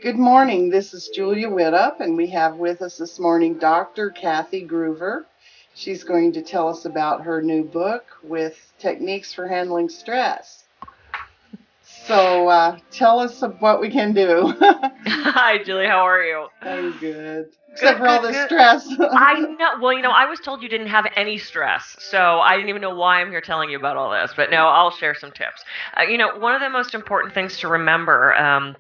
Good morning. This is Julia Widup, and we have with us this morning Dr. Kathy Gruver. She's going to tell us about her new book with techniques for handling stress. So tell us what we can do. Hi, Julie. How are you? I'm good. Except Good, for all good, the good. stress. I know. Well, I was told you didn't have any stress, so I didn't even know why I'm here telling you about all this. But no, I'll share some tips. One of the most important things to remember,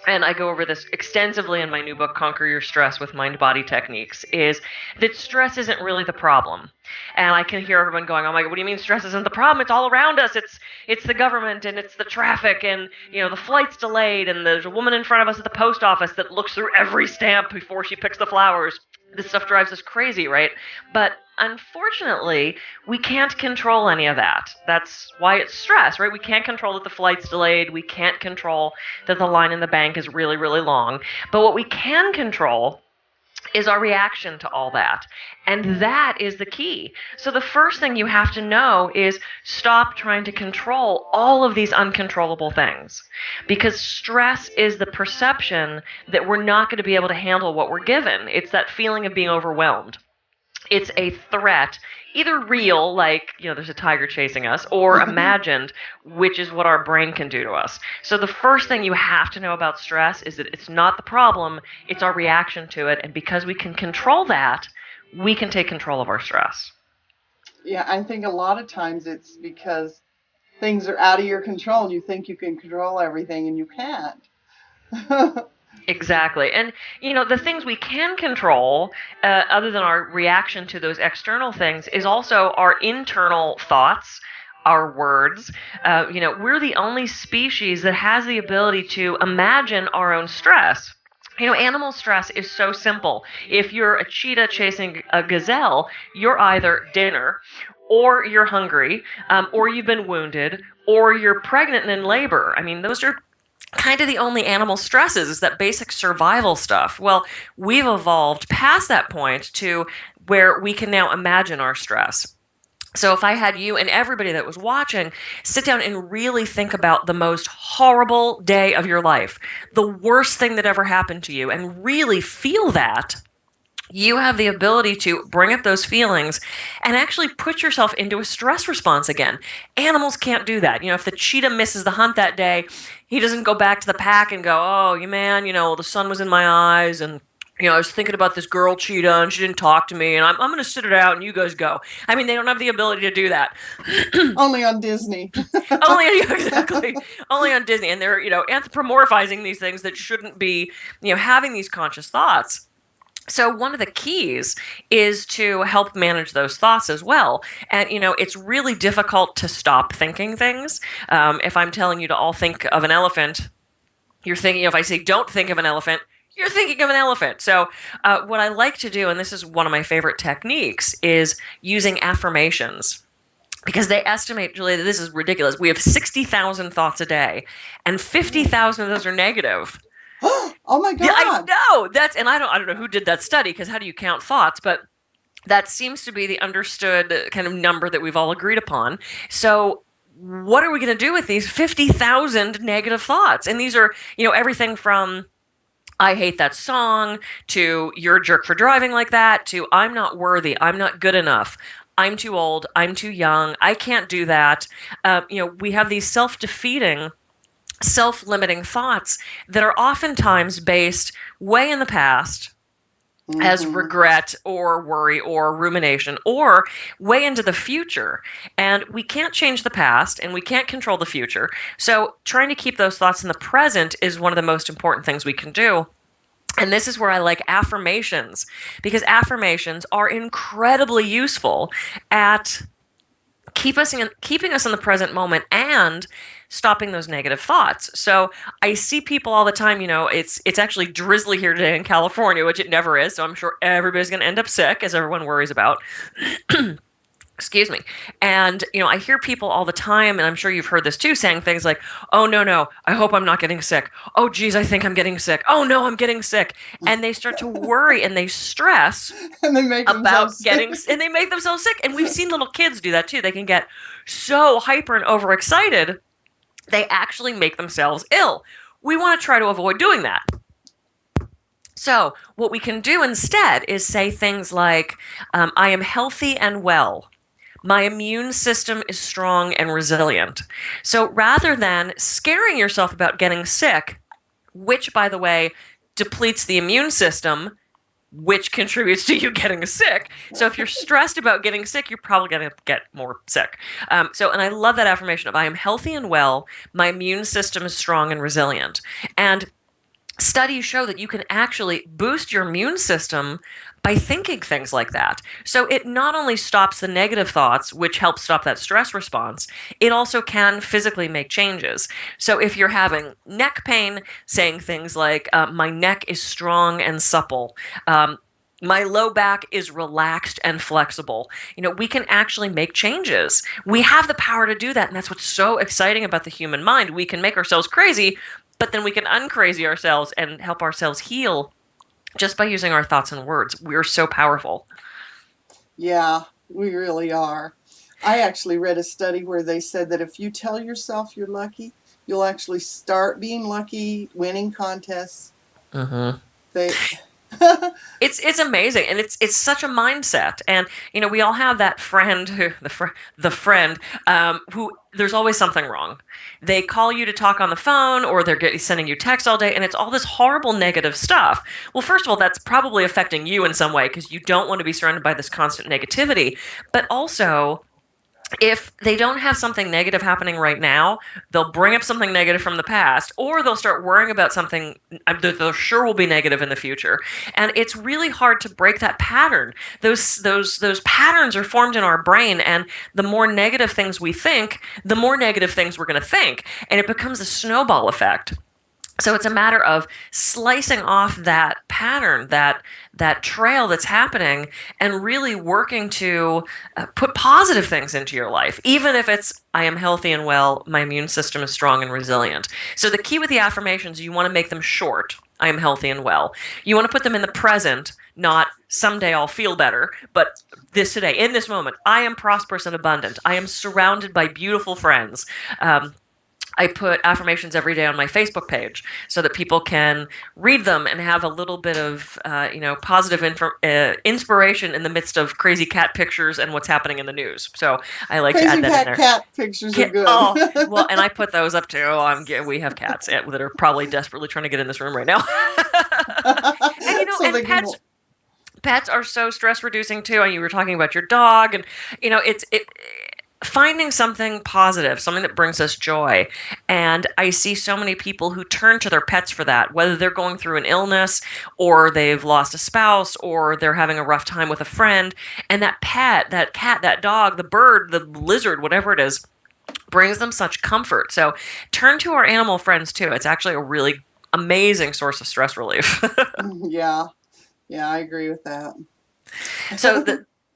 and I go over this extensively in my new book, Conquer Your Stress with Mind Body Techniques, is that stress isn't really the problem. And I can hear everyone going, "Oh my God, what do you mean stress isn't the problem? It's all around us. It's the government and it's the traffic and the flight's delayed and there's a woman in front of us at the post office that looks through every stamp before she picks the flowers." This stuff drives us crazy, right? But unfortunately, we can't control any of that. That's why it's stress, right? We can't control that the flight's delayed. We can't control that the line in the bank is really, really long. But what we can control is our reaction to all that. And that is the key. So the first thing you have to know is stop trying to control all of these uncontrollable things. Because stress is the perception that we're not going to be able to handle what we're given. It's that feeling of being overwhelmed. It's a threat, either real, like, there's a tiger chasing us, or imagined, which is what our brain can do to us. So the first thing you have to know about stress is that it's not the problem, it's our reaction to it. And because we can control that, we can take control of our stress. Yeah, I think a lot of times it's because things are out of your control and you think you can control everything and you can't. Exactly. And, the things we can control, other than our reaction to those external things, is also our internal thoughts, our words. We're the only species that has the ability to imagine our own stress. Animal stress is so simple. If you're a cheetah chasing a gazelle, you're either dinner, or you're hungry, or you've been wounded, or you're pregnant and in labor. I mean, those are kind of the only animal stresses, is that basic survival stuff. Well, we've evolved past that point to where we can now imagine our stress. So if I had you and everybody that was watching sit down and really think about the most horrible day of your life, the worst thing that ever happened to you, and really feel that, you have the ability to bring up those feelings and actually put yourself into a stress response again. Animals can't do that. If the cheetah misses the hunt that day, he doesn't go back to the pack and go, "Oh, you man, the sun was in my eyes and I was thinking about this girl cheetah and she didn't talk to me and I'm going to sit it out and you guys go." I mean, they don't have the ability to do that. Only on Disney. Only exactly, only on Disney, and they're anthropomorphizing these things that shouldn't be having these conscious thoughts. So one of the keys is to help manage those thoughts as well. And it's really difficult to stop thinking things. If I'm telling you to all think of an elephant, you're thinking. If I say don't think of an elephant, you're thinking of an elephant. So what I like to do, and this is one of my favorite techniques, is using affirmations. Because they estimate, Julia, that this is ridiculous. We have 60,000 thoughts a day, and 50,000 of those are negative. Oh my Yeah, I God. know. And I don't know who did that study, because how do you count thoughts? But that seems to be the understood kind of number that we've all agreed upon. So what are we going to do with these 50,000 negative thoughts? And these are, everything from "I hate that song" to "you're a jerk for driving like that" to "I'm not worthy, I'm not good enough, I'm too old, I'm too young, I can't do that." We have these self-defeating, self-limiting thoughts that are oftentimes based way in the past as Mm-hmm. regret or worry or rumination, or way into the future. And we can't change the past and we can't control the future. So trying to keep those thoughts in the present is one of the most important things we can do. And this is where I like affirmations, because affirmations are incredibly useful at keeping us in the present moment and stopping those negative thoughts. So I see people all the time. It's actually drizzly here today in California, which it never is. So I'm sure everybody's going to end up sick, as everyone worries about. Excuse me. And I hear people all the time, and I'm sure you've heard this too, saying things like, "Oh no, no, I hope I'm not getting sick. Oh geez, I think I'm getting sick. Oh no, I'm getting sick." And they start to worry and they stress And they make about themselves getting, sick. and they make themselves sick. And we've seen little kids do that too. They can get so hyper and overexcited, they actually make themselves ill. We want to try to avoid doing that. So, what we can do instead is say things like, I am healthy and well. My immune system is strong and resilient. So, rather than scaring yourself about getting sick, which, by the way, depletes the immune system, which contributes to you getting sick. So if you're stressed about getting sick, you're probably going to get more sick. And I love that affirmation of I am healthy and well. My immune system is strong and resilient. And studies show that you can actually boost your immune system by thinking things like that. So it not only stops the negative thoughts, which helps stop that stress response, it also can physically make changes. So if you're having neck pain, saying things like, my neck is strong and supple. My low back is relaxed and flexible. We can actually make changes. We have the power to do that. And that's what's so exciting about the human mind. We can make ourselves crazy, but then we can uncrazy ourselves and help ourselves heal just by using our thoughts and words. We're so powerful. Yeah, we really are. I actually read a study where they said that if you tell yourself you're lucky, you'll actually start being lucky, winning contests. Mm-hmm. They It's amazing, and it's such a mindset. And we all have that friend who the friend who there's always something wrong. They call you to talk on the phone, or they're sending you text all day, and it's all this horrible negative stuff. Well, first of all, that's probably affecting you in some way because you don't want to be surrounded by this constant negativity. But also, if they don't have something negative happening right now, they'll bring up something negative from the past, or they'll start worrying about something that they're sure will be negative in the future. And it's really hard to break that pattern. Those patterns are formed in our brain, and the more negative things we think, the more negative things we're going to think, and it becomes a snowball effect. So it's a matter of slicing off that pattern, that trail that's happening, and really working to put positive things into your life, even if it's I am healthy and well, my immune system is strong and resilient. So the key with the affirmations, you want to make them short. I am healthy and well. You want to put them in the present, not someday I'll feel better, but this today, in this moment. I am prosperous and abundant. I am surrounded by beautiful friends. I put affirmations every day on my Facebook page so that people can read them and have a little bit of, positive inspiration in the midst of crazy cat pictures and what's happening in the news. So I like to add crazy that in there. cat pictures are good. Oh, well, and I put those up too. We have cats that are probably desperately trying to get in this room right now. and So and they can pets are so stress reducing too. And you were talking about your dog, and it's finding something positive, something that brings us joy. And I see so many people who turn to their pets for that, whether they're going through an illness or they've lost a spouse or they're having a rough time with a friend. And that pet, that cat, that dog, the bird, the lizard, whatever it is, brings them such comfort. So turn to our animal friends too. It's actually a really amazing source of stress relief. Yeah, yeah, I agree with that. So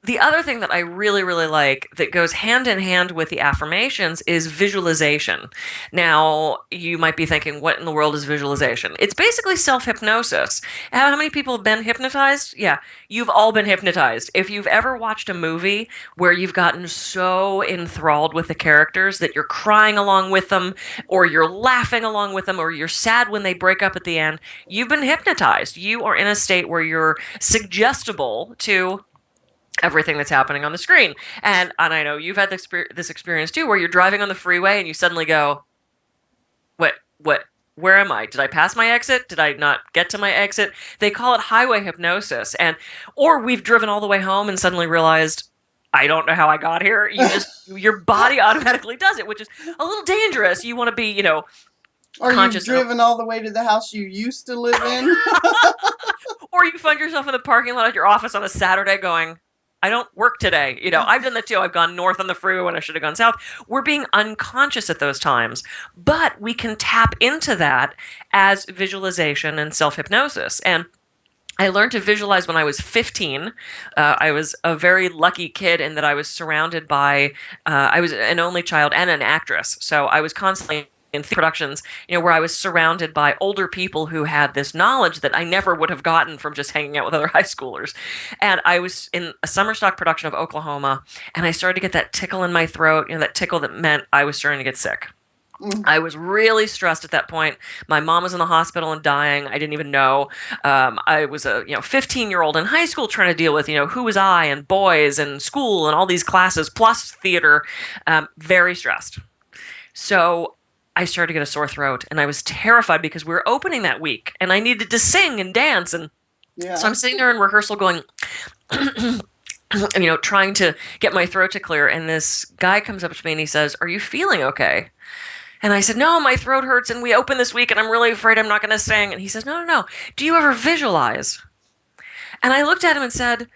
the other thing that I really, really like that goes hand in hand with the affirmations is visualization. Now, you might be thinking, what in the world is visualization? It's basically self-hypnosis. How many people have been hypnotized? Yeah, you've all been hypnotized. If you've ever watched a movie where you've gotten so enthralled with the characters that you're crying along with them, or you're laughing along with them, or you're sad when they break up at the end, you've been hypnotized. You are in a state where you're suggestible to everything that's happening on the screen. And I know you've had this experience too, where you're driving on the freeway and you suddenly go, what, where am I? Did I pass my exit? Did I not get to my exit? They call it highway hypnosis. Or we've driven all the way home and suddenly realized, I don't know how I got here. Your body automatically does it, which is a little dangerous. You want to be, Or you've conscious driven all the way to the house you used to live in. or you find yourself in the parking lot at your office on a Saturday going, I don't work today. I've done that too. I've gone north on the freeway when I should have gone south. We're being unconscious at those times, but we can tap into that as visualization and self-hypnosis. And I learned to visualize when I was 15. I was a very lucky kid in that I was surrounded by, I was an only child and an actress. So I was constantly in productions, where I was surrounded by older people who had this knowledge that I never would have gotten from just hanging out with other high schoolers. And I was in a summer stock production of Oklahoma, and I started to get that tickle in my throat, that tickle that meant I was starting to get sick. Mm. I was really stressed at that point. My mom was in the hospital and dying. I didn't even know. I was a 15-year-old in high school trying to deal with who was I and boys and school and all these classes plus theater. Very stressed. So I started to get a sore throat, and I was terrified because we were opening that week, and I needed to sing and dance, and so Yeah. I'm sitting there in rehearsal going, trying to get my throat to clear, and this guy comes up to me and he says, "Are you feeling okay?" And I said, "No, my throat hurts, and we open this week, and I'm really afraid I'm not going to sing." And he says, "No, no, no. Do you ever visualize?" And I looked at him and said,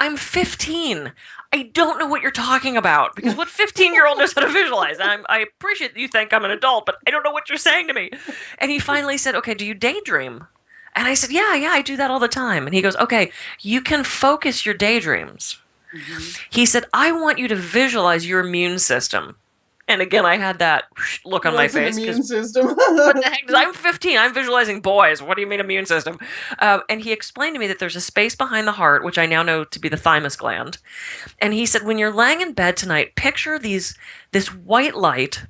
"I'm 15. I don't know what you're talking about because what 15-year-old knows how to visualize? And I appreciate that you think I'm an adult, but I don't know what you're saying to me." And he finally said, "Okay, do you daydream?" And I said, "Yeah, yeah, I do that all the time." And he goes, "Okay, you can focus your daydreams." Hmm. He said, "I want you to visualize your immune system." And again, I had that look on my What's an face immune because system? what the heck? I'm 15. I'm visualizing boys. What do you mean immune system? And he explained to me that there's a space behind the heart, which I now know to be the thymus gland. And he said, when you're laying in bed tonight, picture this white light,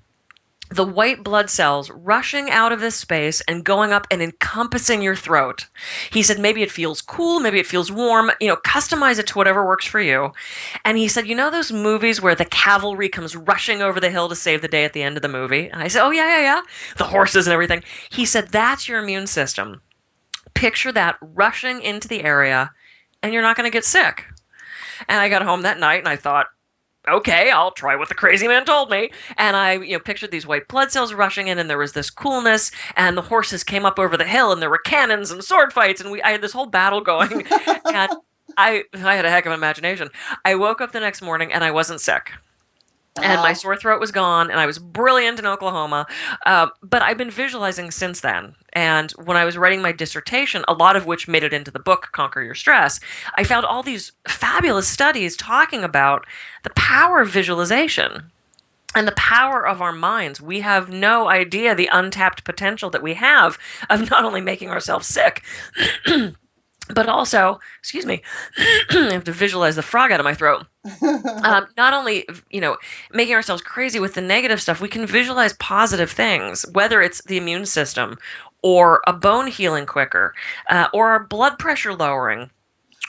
the white blood cells rushing out of this space and going up and encompassing your throat. He said, maybe it feels cool, maybe it feels warm, customize it to whatever works for you. And he said, those movies where the cavalry comes rushing over the hill to save the day at the end of the movie? And I said, oh, yeah, yeah, yeah. The horses and everything. He said, that's your immune system. Picture that rushing into the area, and you're not going to get sick. And I got home that night and I thought, okay, I'll try what the crazy man told me. And I, pictured these white blood cells rushing in, and there was this coolness, and the horses came up over the hill, and there were cannons and sword fights, and I had this whole battle going, and I had a heck of an imagination. I woke up the next morning and I wasn't sick. And my Wow. sore throat was gone, and I was brilliant in Oklahoma. But I've been visualizing since then. And when I was writing my dissertation, a lot of which made it into the book, Conquer Your Stress, I found all these fabulous studies talking about the power of visualization and the power of our minds. We have no idea the untapped potential that we have of not only making ourselves sick, but also, excuse me, I have to visualize the frog out of my throat. Not only making ourselves crazy with the negative stuff, we can visualize positive things, whether it's the immune system or a bone healing quicker, or our blood pressure lowering.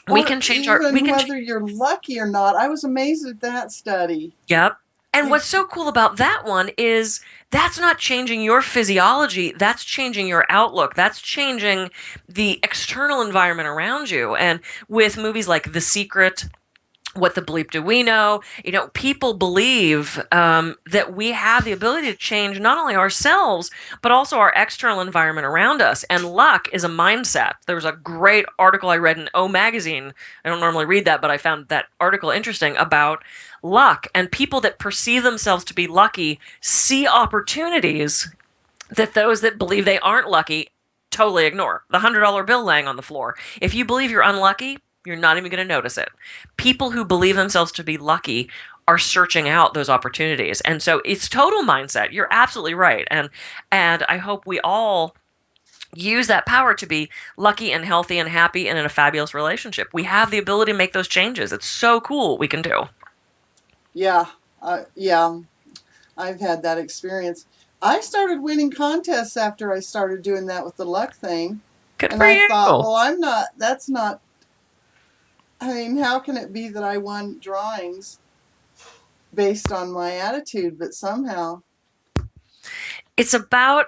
We Or can change our we even can whether you're lucky or not. I was amazed at that study. Yep. And You, what's so cool about that one is that's not changing your physiology, that's changing your outlook. That's changing the external environment around you. And with movies like The Secret, What the Bleep Do We Know? People believe that we have the ability to change not only ourselves, but also our external environment around us. And luck is a mindset. There was a great article I read in O Magazine. I don't normally read that, but I found that article interesting about luck. And people that perceive themselves to be lucky see opportunities that those that believe they aren't lucky totally ignore. The $100 bill laying on the floor. If you believe you're unlucky, you're not even going to notice it. People who believe themselves to be lucky are searching out those opportunities. And so it's total mindset. You're absolutely right. And I hope we all use that power to be lucky and healthy and happy and in a fabulous relationship. We have the ability to make those changes. It's so cool what we can do. yeah, yeah, I've had that experience. I started winning contests after I started doing that with the luck thing. Good And for I you. thought, well, that's not, I mean, how can it be that I won drawings based on my attitude? But somehow, It's about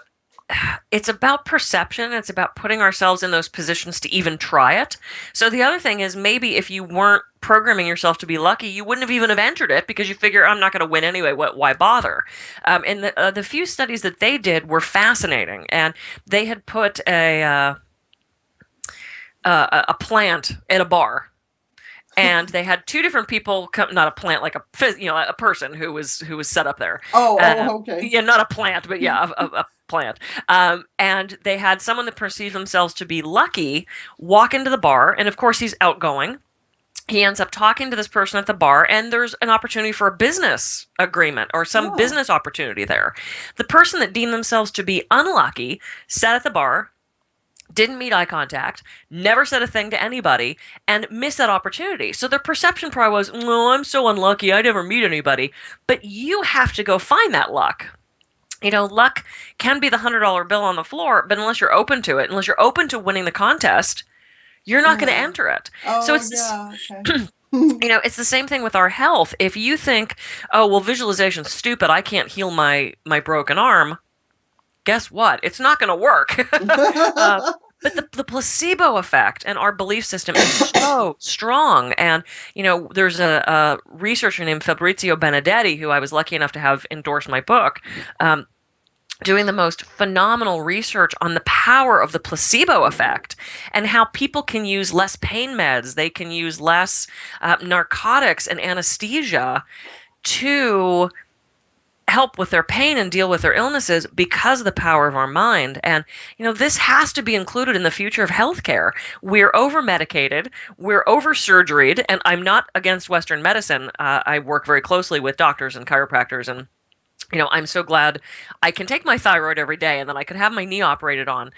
it's about perception. It's about putting ourselves in those positions to even try it. So the other thing is maybe if you weren't programming yourself to be lucky, you wouldn't have even have entered it because you figure I'm not going to win anyway. Why bother? And the few studies that they did were fascinating, and they had put a plant in a bar, and they had two different people come, not a plant, like a person who was set up there. okay. Yeah, not a plant, but yeah, a plant. And they had someone that perceived themselves to be lucky walk into the bar, and of course he's outgoing. He ends up talking to this person at the bar, and there's an opportunity for a business agreement or some Oh, business opportunity there. The person that deemed themselves to be unlucky sat at the bar, didn't meet eye contact, never said a thing to anybody, and missed that opportunity. So their perception probably was, "No, I'm so unlucky, I never meet anybody." But you have to go find that luck. Luck can be the $100 bill on the floor, but unless you're open to it, unless you're open to winning the contest, you're not going to Uh-huh. enter it. So Oh, it's this, yeah. Okay. it's the same thing with our health. If you think, oh, well, visualization's stupid, I can't heal my broken arm, guess what? It's not going to work. uh, but the placebo effect and our belief system is so strong. And, there's a researcher named Fabrizio Benedetti, who I was lucky enough to have endorse my book, doing the most phenomenal research on the power of the placebo effect and how people can use less pain meds, they can use less narcotics and anesthesia to help with their pain and deal with their illnesses because of the power of our mind. And, this has to be included in the future of healthcare. We're over medicated, we're over surgeried, and I'm not against Western medicine. I work very closely with doctors and chiropractors, and I'm so glad I can take my thyroid every day and then I could have my knee operated on.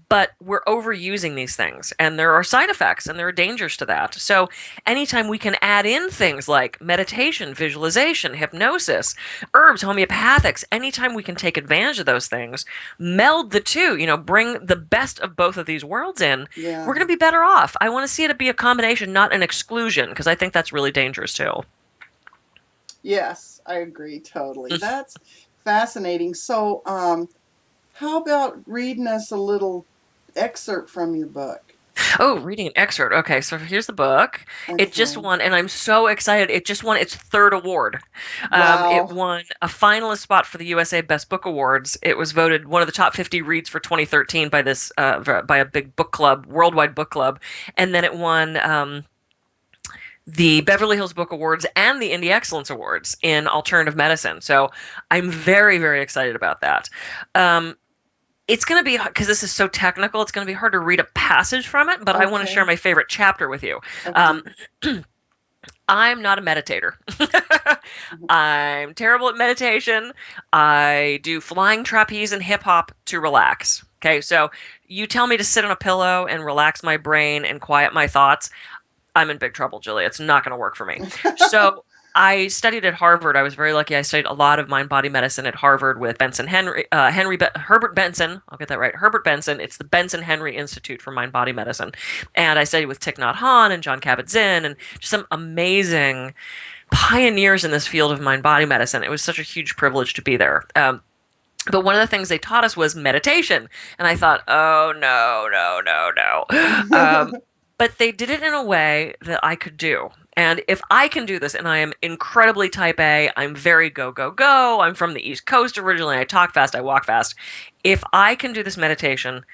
But we're overusing these things, and there are side effects and there are dangers to that. So, anytime we can add in things like meditation, visualization, hypnosis, herbs, homeopathics, anytime we can take advantage of those things, meld the two, bring the best of both of these worlds in, we're Yeah. going to be better off. I want to see it be a combination, not an exclusion, because I think that's really dangerous too. Yes, I agree totally. That's fascinating. So, how about reading us a little excerpt from your book? Oh, reading an excerpt. Okay, so here's the book. It just Okay. won, and I'm so excited. It just won its third award. It Wow. won a finalist spot for the USA Best Book Awards. It was voted one of the top 50 reads for 2013 by by a big book club, worldwide book club, and then it won the Beverly Hills Book Awards and the Indie Excellence Awards in alternative medicine. So I'm very, very excited about that. Um, it's going to be, because this is so technical, it's going to be hard to read a passage from it, but I want to share Okay. my favorite chapter with you. Um, Okay. I'm not a meditator. I'm terrible at meditation. I do flying trapeze and hip hop to relax. Okay, so you tell me to sit on a pillow and relax my brain and quiet my thoughts, I'm in big trouble, Julia. It's not going to work for me. So I studied at Harvard. I was very lucky. I studied a lot of mind body medicine at Harvard with Herbert Benson. I'll get that right. Herbert Benson. It's the Benson Henry Institute for Mind Body Medicine. And I studied with Thich Nhat Hanh and Jon Kabat-Zinn and just some amazing pioneers in this field of mind body medicine. It was such a huge privilege to be there. But one of the things they taught us was meditation. And I thought, oh, no, no, no, no. But they did it in a way that I could do. And if I can do this, and I am incredibly type A, I'm very go, go, go, I'm from the East Coast originally, I talk fast, I walk fast. If I can do this meditation,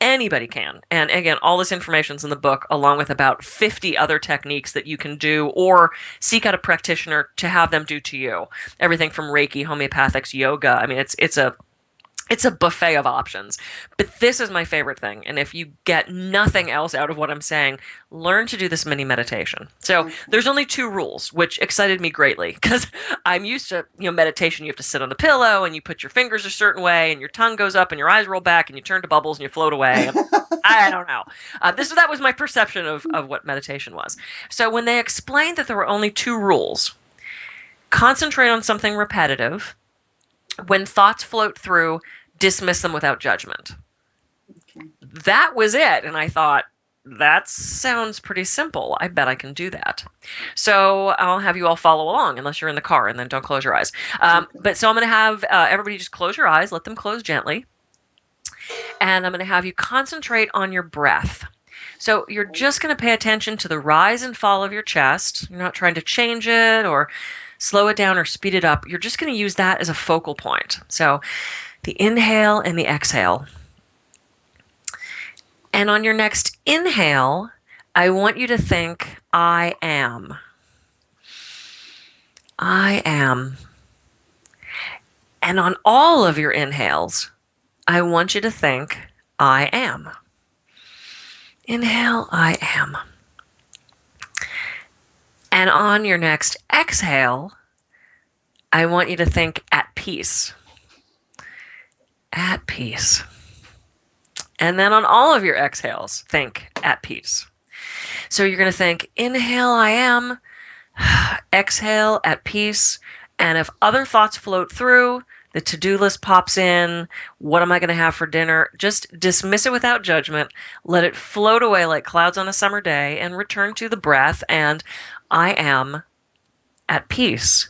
anybody can. And again, all this information's in the book, along with about 50 other techniques that you can do or seek out a practitioner to have them do to you. Everything from Reiki, homeopathics, yoga. I mean, it's a buffet of options. But this is my favorite thing. And if you get nothing else out of what I'm saying, learn to do this mini meditation. So Okay. there's only two rules, which excited me greatly because I'm used to, meditation. You have to sit on the pillow and you put your fingers a certain way and your tongue goes up and your eyes roll back and you turn to bubbles and you float away. I don't know. That was my perception of what meditation was. So when they explained that there were only two rules, concentrate on something repetitive. When thoughts float through, dismiss them without judgment. Okay. That was it. And I thought, that sounds pretty simple. I bet I can do that. So I'll have you all follow along, unless you're in the car, and then don't close your eyes. Okay. But so I'm going to have everybody just close your eyes, let them close gently. And I'm going to have you concentrate on your breath. So you're just going to pay attention to the rise and fall of your chest. You're not trying to change it or slow it down or speed it up. You're just going to use that as a focal point. So the inhale and the exhale. And on your next inhale, I want you to think, I am. I am. And on all of your inhales, I want you to think, I am. Inhale, I am. And on your next exhale, I want you to think, at peace. At peace. And then on all of your exhales, think, at peace. So you're going to think, inhale, I am. Exhale, at peace. And if other thoughts float through, the to-do list pops in. What am I going to have for dinner? Just dismiss it without judgment. Let it float away like clouds on a summer day and return to the breath. And I am at peace.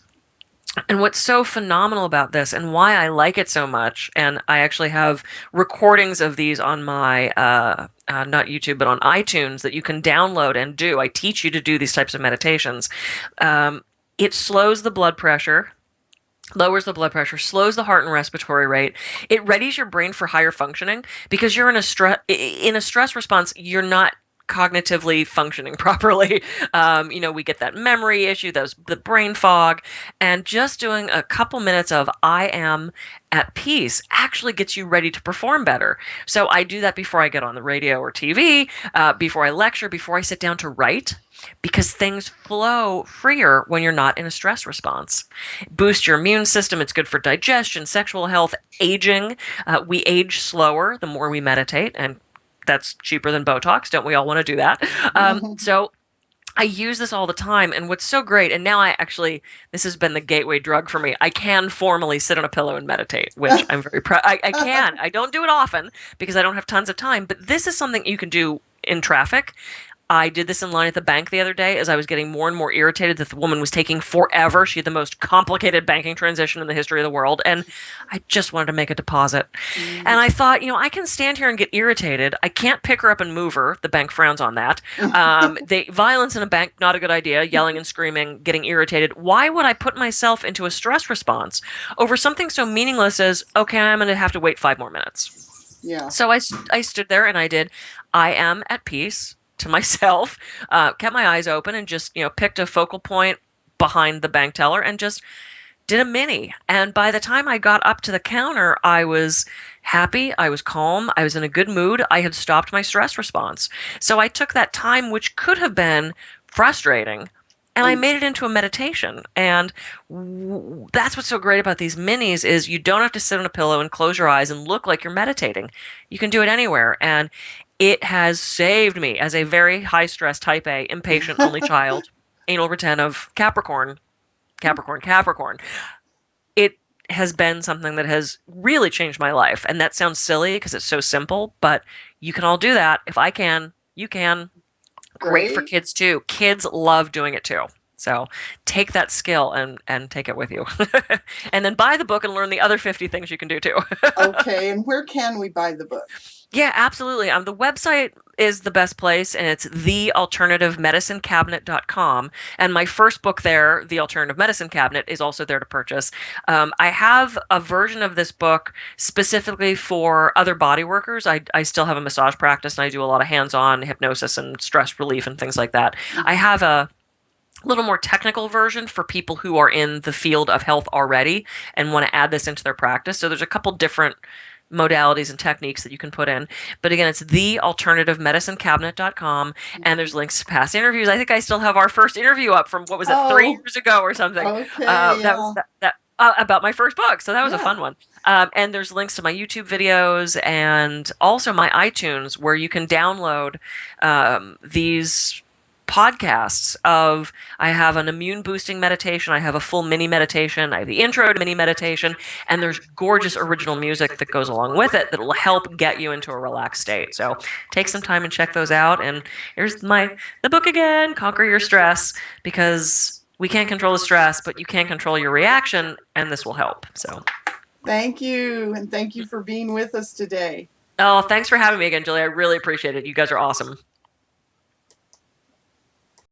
And what's so phenomenal about this and why I like it so much, and I actually have recordings of these on my, not YouTube, but on iTunes that you can download and do. I teach you to do these types of meditations. It slows the blood pressure, lowers the blood pressure, slows the heart and respiratory rate. It readies your brain for higher functioning because you're in a stress response. You're not cognitively functioning properly. We get that memory issue, the brain fog, and just doing a couple minutes of I am at peace actually gets you ready to perform better. So I do that before I get on the radio or TV, before I lecture, before I sit down to write, because things flow freer when you're not in a stress response. Boost your immune system. It's good for digestion, sexual health, aging. We age slower the more we meditate, and that's cheaper than Botox. Don't we all want to do that? So I use this all the time, and what's so great, and now this has been the gateway drug for me. I can formally sit on a pillow and meditate, which I'm very proud. I can. I don't do it often because I don't have tons of time, but this is something you can do in traffic. I did this in line at the bank the other day as I was getting more and more irritated that the woman was taking forever. She had the most complicated banking transition in the history of the world, and I just wanted to make a deposit. And I thought, I can stand here and get irritated. I can't pick her up and move her. The bank frowns on that. Violence in a bank, not a good idea. Yelling and screaming, getting irritated. Why would I put myself into a stress response over something so meaningless as, okay, I'm going to have to wait 5 more minutes? Yeah. So I stood there and I am at peace to myself, kept my eyes open and just, picked a focal point behind the bank teller and just did a mini. And by the time I got up to the counter, I was happy, I was calm, I was in a good mood, I had stopped my stress response. So I took that time, which could have been frustrating, and I made it into a meditation. And that's what's so great about these minis is you don't have to sit on a pillow and close your eyes and look like you're meditating. You can do it anywhere. And it has saved me as a very high stress type A, impatient only child, anal retentive Capricorn. It has been something that has really changed my life. And that sounds silly because it's so simple, but you can all do that. If I can, you can. Great for kids too. Kids love doing it too. So take that skill and take it with you. And then buy the book and learn the other 50 things you can do too. Okay, and where can we buy the book? Yeah, absolutely. The website is the best place, and it's thealternativemedicinecabinet.com. And my first book there, The Alternative Medicine Cabinet, is also there to purchase. I have a version of this book specifically for other body workers. I still have a massage practice, and I do a lot of hands-on hypnosis and stress relief and things like that. I have a little more technical version for people who are in the field of health already and want to add this into their practice. So there's a couple different modalities and techniques that you can put in. But again, it's thealternativemedicinecabinet.com, and there's links to past interviews. I think I still have our first interview up from, what was it, 3 years ago or something. Okay, That was about my first book, so that was a fun one. And there's links to my YouTube videos and also my iTunes, where you can download these podcasts of, I have an immune boosting meditation, I have a full mini meditation, I have the intro to mini meditation, and there's gorgeous original music that goes along with it that will help get you into a relaxed state. So take some time and check those out. And here's the book again, Conquer Your Stress, because we can't control the stress, but you can control your reaction, and this will help. So thank you, and thank you for being with us today. oh, thanks for having me again, Julie. I really appreciate it. You guys are awesome.